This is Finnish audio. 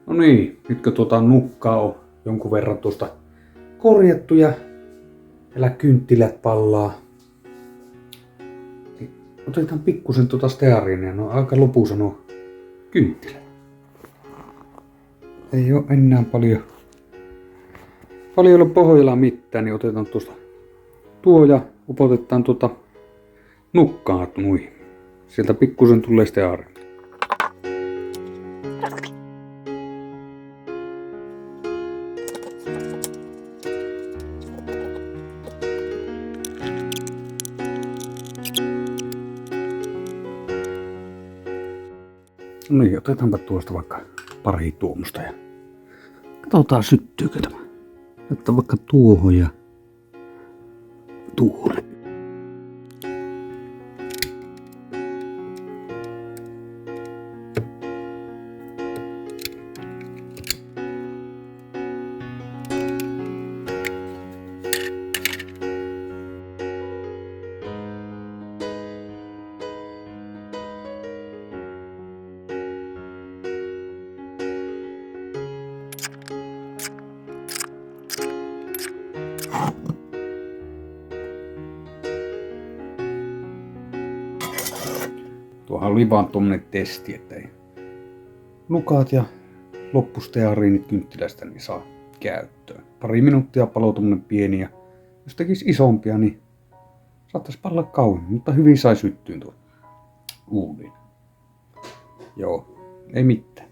No niin, nytkö nukkaa on jonkun verran tuosta korjattu ja vielä kynttilät pallaa. Niin otetaan pikkusen steariinia, no aika lopussa nuo kynttilät. Ei oo enää paljon ollut pohjalla mitään, niin otetaan tuosta tuo ja upotetaan nukkaa nuihin. Sieltä pikkusen tulee steariinia. No niin, otetaanpa tuosta vaikka pari tuomusta ja katsotaan syttyykö tämä. Ottaa vaikka tuohon ja tuohon. Tuohan oli vaan tommonen testi, että ei nukat ja loppusteariinit kynttilästä niin saa käyttöön. Pari minuuttia paloo tommonen pieni ja jos tekis isompia, niin saattais palla kauemmin, mutta hyvin sai syttyyn tuo uuniin. Joo, ei mitään.